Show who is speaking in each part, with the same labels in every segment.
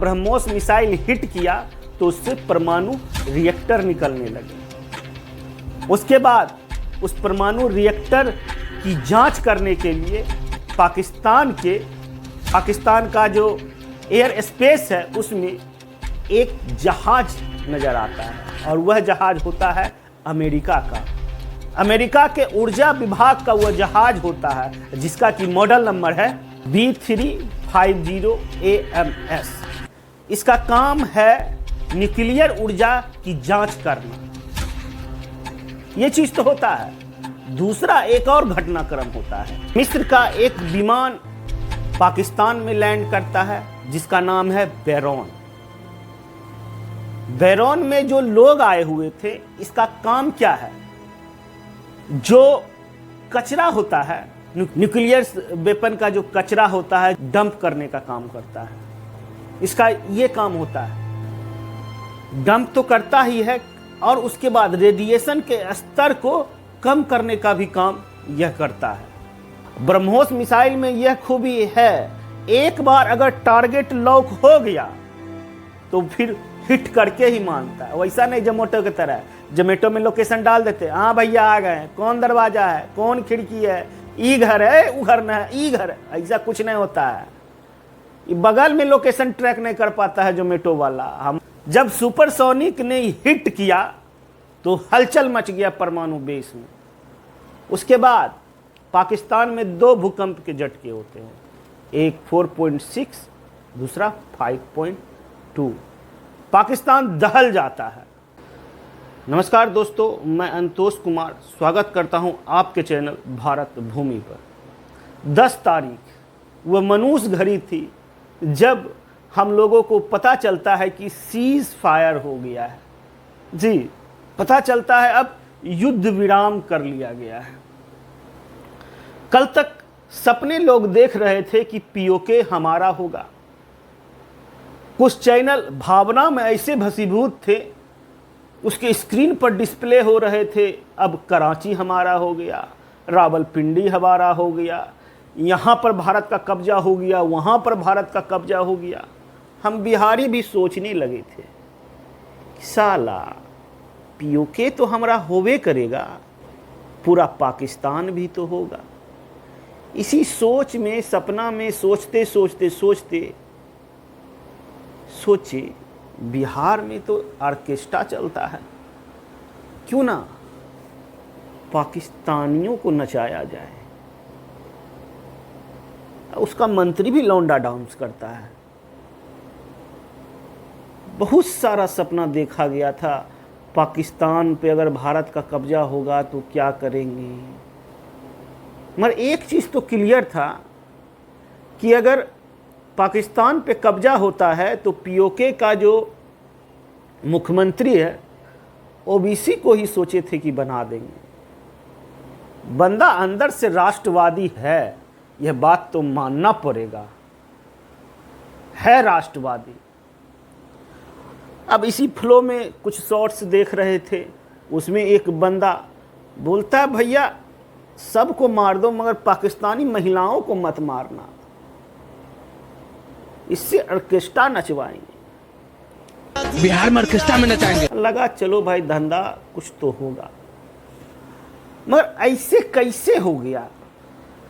Speaker 1: BrahMos missile hit किया तो उससे परमाणु रिएक्टर निकलने लगे। उसके बाद उस परमाणु रिएक्टर की जांच करने के लिए पाकिस्तान का जो एयर स्पेस है उसमें एक जहाज नजर आता है और वह जहाज होता है अमेरिका का। अमेरिका के ऊर्जा विभाग का वह जहाज होता है जिसका कि मॉडल नंबर है B350AMS। इसका काम है न्यूक्लियर ऊर्जा की जांच करना। यह चीज तो होता है। दूसरा एक और घटनाक्रम होता है। मिस्र का एक विमान पाकिस्तान में लैंड करता है जिसका नाम है बेरोन। बेरोन में जो लोग आए हुए थे, इसका काम क्या है? जो कचरा होता है, न्यूक्लियर वेपन का जो कचरा होता है, डंप करने का काम करता है। इसका ये काम होता है, डंप तो करता ही है और उसके बाद रेडिएशन के स्तर को कम करने का भी काम यह करता है। ब्रह्मोस मिसाइल में यह खूबी है, एक बार अगर टारगेट लॉक हो गया तो फिर हिट करके ही मानता है। वैसा नहीं जोमेटो की तरह, जोमेटो में लोकेशन डाल देते, हाँ भैया आ गए, कौन दरवाजा है, कौन खिड़की है, ई घर है, उ घर न है, ई घर है। ऐसा कुछ नहीं होता है। बगल में लोकेशन ट्रैक नहीं कर पाता है जोमेटो वाला। हम जब सुपरसोनिक ने हिट किया तो हलचल मच गया परमाणु बेस में। उसके बाद पाकिस्तान में 2 भूकंप के झटके होते हैं, एक 4.6, दूसरा 5.2। पाकिस्तान दहल जाता है। नमस्कार दोस्तों, मैं अंतोष कुमार स्वागत करता हूं आपके चैनल भारत भूमि पर। 10 तारीख वह मनुष्य घड़ी थी जब हम लोगों को पता चलता है कि सीज फायर हो गया है। जी, पता चलता है अब युद्ध विराम कर लिया गया है। कल तक सपने लोग देख रहे थे कि पीओके हमारा होगा। कुछ चैनल भावना में ऐसे भसीभूत थे, उसके स्क्रीन पर डिस्प्ले हो रहे थे, अब कराची हमारा हो गया, रावलपिंडी हमारा हो गया, यहाँ पर भारत का कब्जा हो गया, वहाँ पर भारत का कब्जा हो गया। हम बिहारी भी सोचने लगे थे, साला पीओके तो हमारा होवे करेगा, पूरा पाकिस्तान भी तो होगा। इसी सोच में, सपना में सोचते सोचे बिहार में तो ऑर्केस्ट्रा चलता है, क्यों ना पाकिस्तानियों को नचाया जाए। उसका मंत्री भी लौंडा डांस करता है। बहुत सारा सपना देखा गया था, पाकिस्तान पे अगर भारत का कब्जा होगा तो क्या करेंगे। मगर एक चीज़ तो क्लियर था कि अगर पाकिस्तान पे कब्जा होता है तो पीओके का जो मुख्यमंत्री है ओबीसी को ही सोचे थे कि बना देंगे। बंदा अंदर से राष्ट्रवादी है, यह बात तो मानना पड़ेगा, है राष्ट्रवादी। अब इसी फ्लो में कुछ शॉर्ट्स देख रहे थे, उसमें एक बंदा बोलता है भैया सबको मार दो मगर पाकिस्तानी महिलाओं को मत मारना, इससे ऑर्केस्ट्रा नचवाएंगे,
Speaker 2: बिहार में ऑर्केस्ट्रा में नचाएंगे।
Speaker 1: लगा चलो भाई धंधा कुछ तो होगा। मगर ऐसे कैसे हो गया?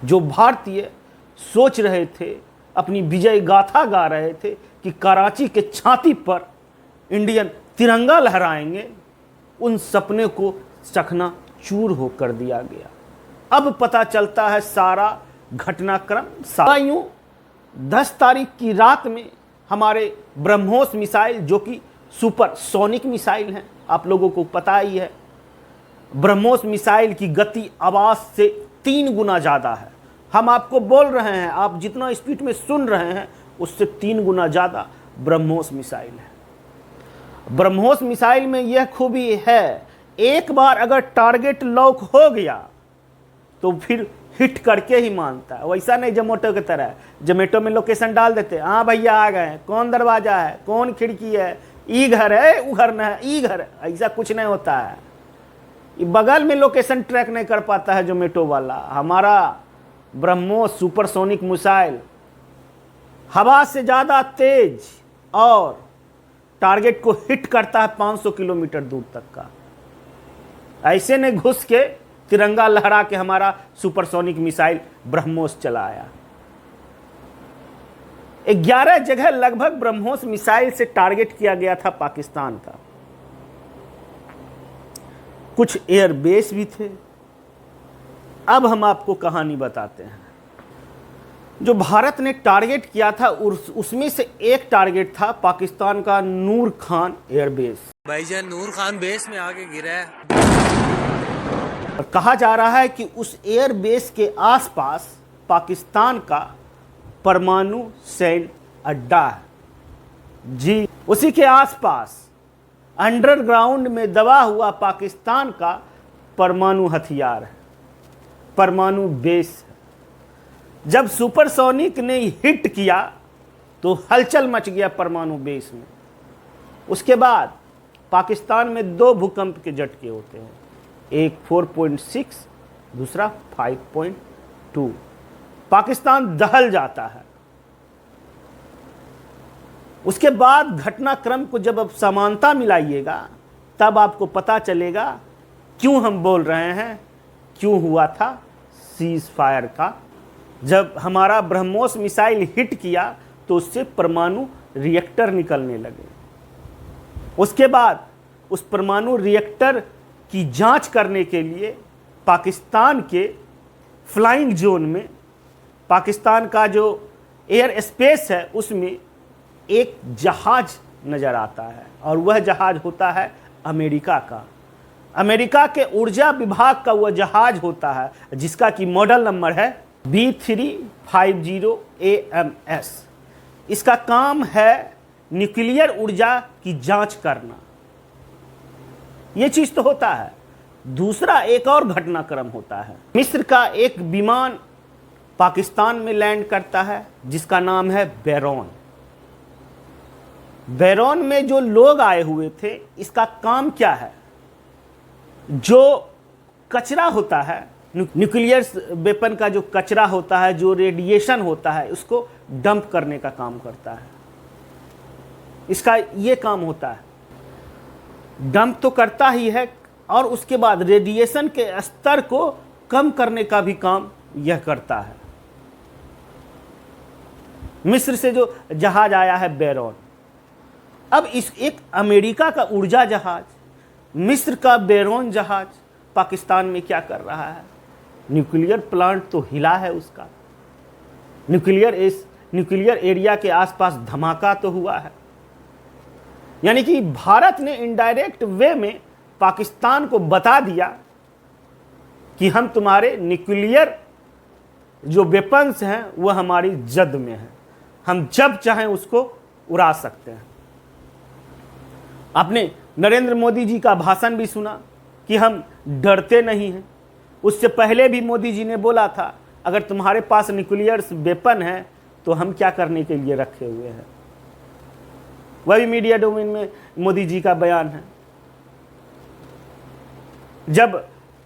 Speaker 1: जो भारतीय सोच रहे थे, अपनी विजय गाथा गा रहे थे कि कराची के छाती पर इंडियन तिरंगा लहराएंगे, उन सपने को चकना चूर होकर दिया गया। अब पता चलता है सारा घटनाक्रम सारा यूं। 10 तारीख की रात में हमारे ब्रह्मोस मिसाइल, जो कि सुपरसोनिक मिसाइल हैं, आप लोगों को पता ही है, ब्रह्मोस मिसाइल की गति आवाज़ से 3 गुना ज़्यादा है। हम आपको बोल रहे हैं, आप जितना स्पीड में सुन रहे हैं उससे 3 गुना ज़्यादा ब्रह्मोस मिसाइल है। ब्रह्मोस मिसाइल में यह खूबी है, एक बार अगर टारगेट लॉक हो गया तो फिर हिट करके ही मानता है। वैसा नहीं जोमेटो की तरह, जोमेटो में लोकेशन डाल देते, हाँ भैया आ गए, कौन दरवाजा है, कौन खिड़की है, ई घर है, उ घर न है, ई घर है। ऐसा कुछ नहीं होता है। बगल में लोकेशन ट्रैक नहीं कर पाता है जोमेटो वाला। हमारा ब्रह्मोस सुपरसोनिक मिसाइल हवा से ज़्यादा तेज और टारगेट को हिट करता है 500 किलोमीटर दूर तक का। ऐसे ने घुस के तिरंगा लहरा के हमारा सुपरसोनिक मिसाइल ब्रह्मोस चलाया। 11 जगह लगभग ब्रह्मोस मिसाइल से टारगेट किया गया था पाकिस्तान का। कुछ एयरबेस भी थे। अब हम आपको कहानी बताते हैं। जो भारत ने टारगेट किया था उसमें से एक टारगेट था पाकिस्तान का नूर खान एयरबेस।
Speaker 2: भाईजान नूर खान बेस में आके गिरा है।
Speaker 1: और कहा जा रहा है कि उस एयरबेस के आसपास पाकिस्तान का परमाणु सैन्य अड्डा है। जी, उसी के आसपास अंडरग्राउंड में दबा हुआ पाकिस्तान का परमाणु हथियार है, परमाणु बेस है। जब सुपरसोनिक ने हिट किया तो हलचल मच गया परमाणु बेस में। उसके बाद पाकिस्तान में 2 भूकंप के झटके होते हैं, एक 4.6, दूसरा 5.2। पाकिस्तान दहल जाता है। उसके बाद घटनाक्रम को जब आप समानता मिलाइएगा तब आपको पता चलेगा क्यों हम बोल रहे हैं क्यों हुआ था सीज फायर का। जब हमारा ब्रह्मोस मिसाइल हिट किया तो उससे परमाणु रिएक्टर निकलने लगे। उसके बाद उस परमाणु रिएक्टर की जांच करने के लिए पाकिस्तान के फ्लाइंग जोन में, पाकिस्तान का जो एयर स्पेस है उसमें एक जहाज नज़र आता है और वह जहाज होता है अमेरिका का। अमेरिका के ऊर्जा विभाग का वह जहाज होता है जिसका कि मॉडल नंबर है B350 AMS। इसका काम है न्यूक्लियर ऊर्जा की जांच करना। यह चीज तो होता है। दूसरा एक और घटनाक्रम होता है। मिस्र का एक विमान पाकिस्तान में लैंड करता है जिसका नाम है बेरोन। बेरोन में जो लोग आए हुए थे, इसका काम क्या है? जो कचरा होता है, न्यूक्लियर वेपन का जो कचरा होता है, जो रेडिएशन होता है, उसको डंप करने का काम करता है। इसका ये काम होता है। डंप तो करता ही है और उसके बाद रेडिएशन के स्तर को कम करने का भी काम यह करता है। मिस्र से जो जहाज आया है बेरोन, अब इस एक अमेरिका का ऊर्जा जहाज, मिस्र का बेरोन जहाज पाकिस्तान में क्या कर रहा है? न्यूक्लियर प्लांट तो हिला है उसका, न्यूक्लियर एरिया के आसपास धमाका तो हुआ है। यानी कि भारत ने इनडायरेक्ट वे में पाकिस्तान को बता दिया कि हम तुम्हारे न्यूक्लियर जो वेपन्स हैं वह हमारी जद में है, हम जब चाहें उसको उड़ा सकते हैं। आपने नरेंद्र मोदी जी का भाषण भी सुना कि हम डरते नहीं हैं। उससे पहले भी मोदी जी ने बोला था अगर तुम्हारे पास न्यूक्लियर वेपन है तो हम क्या करने के लिए रखे हुए हैं। वही मीडिया डोमेन में मोदी जी का बयान है। जब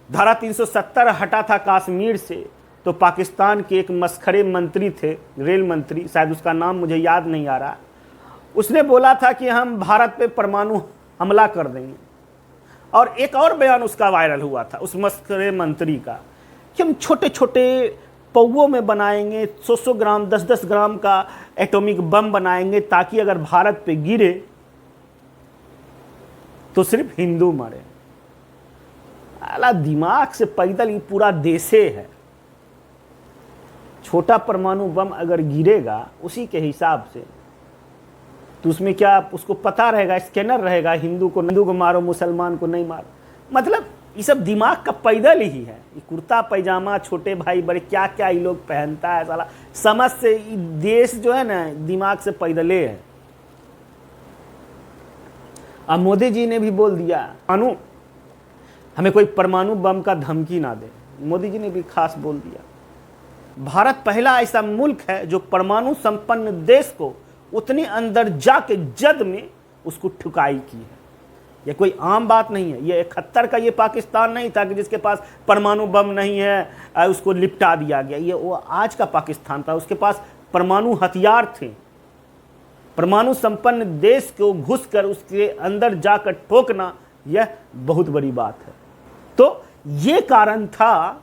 Speaker 1: धारा 370 हटा था कश्मीर से तो पाकिस्तान के एक मस्खरे मंत्री थे, रेल मंत्री, शायद उसका नाम मुझे याद नहीं आ रहा, उसने बोला था कि हम भारत पे परमाणु हमला कर देंगे। और एक और बयान उसका वायरल हुआ था उस मस्खरे मंत्री का कि हम छोटे छोटे पौवों में बनाएंगे, 100 ग्राम 10-10 ग्राम का एटॉमिक बम बनाएंगे ताकि अगर भारत पे गिरे तो सिर्फ हिंदू मरे। अला दिमाग से पैदल ये पूरा देशे है। छोटा परमाणु बम अगर गिरेगा उसी के हिसाब से तो उसमें क्या उसको पता रहेगा, स्कैनर रहेगा, हिंदू को मारो मुसलमान को नहीं मारो। मतलब ये सब दिमाग का पैदल ही है। ये कुर्ता पैजामा छोटे भाई बड़े क्या क्या ये लोग पहनता है, साला समझ से ये देश जो है ना दिमाग से पैदले है। अब मोदी जी ने भी बोल दिया हमें कोई परमाणु बम का धमकी ना दे। मोदी जी ने भी खास बोल दिया भारत पहला ऐसा मुल्क है जो परमाणु संपन्न देश को उतने अंदर जाके जद में उसको ठुकाई की है। यह कोई आम बात नहीं है। ये 71 का ये पाकिस्तान नहीं था कि जिसके पास परमाणु बम नहीं है उसको लिपटा दिया गया। ये वो आज का पाकिस्तान था, उसके पास परमाणु हथियार थे। परमाणु संपन्न देश को घुसकर उसके अंदर जाकर ठोकना यह बहुत बड़ी बात है। तो ये कारण था,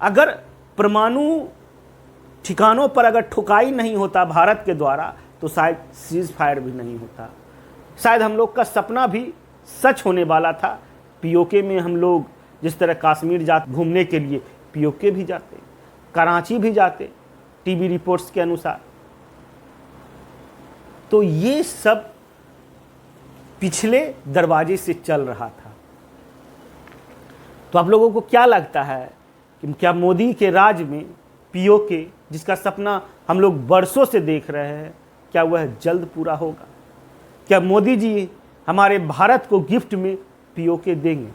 Speaker 1: अगर परमाणु ठिकानों पर अगर ठुकाई नहीं होता भारत के द्वारा तो शायद सीज फायर भी नहीं होता, शायद हम लोग का सपना भी सच होने वाला था। पीओके में हम लोग जिस तरह कश्मीर जा घूमने के लिए पीओके भी जाते, कराची भी जाते टीवी रिपोर्ट्स के अनुसार। तो ये सब पिछले दरवाजे से चल रहा था। तो आप लोगों को क्या लगता है कि क्या मोदी के राज में पीओके, जिसका सपना हम लोग बरसों से देख रहे हैं, क्या वह जल्द पूरा होगा? क्या मोदी जी हमारे भारत को गिफ्ट में पीओके देंगे?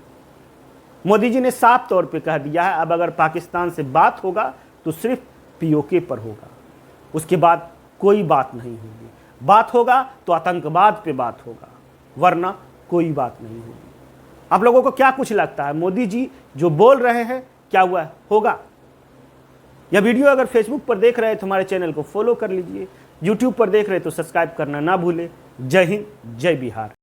Speaker 1: मोदी जी ने साफ तौर पे कह दिया है, अब अगर पाकिस्तान से बात होगा तो सिर्फ पीओके पर होगा, उसके बाद कोई बात नहीं होगी। बात होगा तो आतंकवाद पे बात होगा, वरना कोई बात नहीं होगी। आप लोगों को क्या कुछ लगता है, मोदी जी जो बोल रहे हैं क्या वह होगा? यह वीडियो अगर फेसबुक पर देख रहे हैं तो हमारे चैनल को फॉलो कर लीजिए, यूट्यूब पर देख रहे हैं तो सब्सक्राइब करना ना भूलें। जय हिंद, जय बिहार।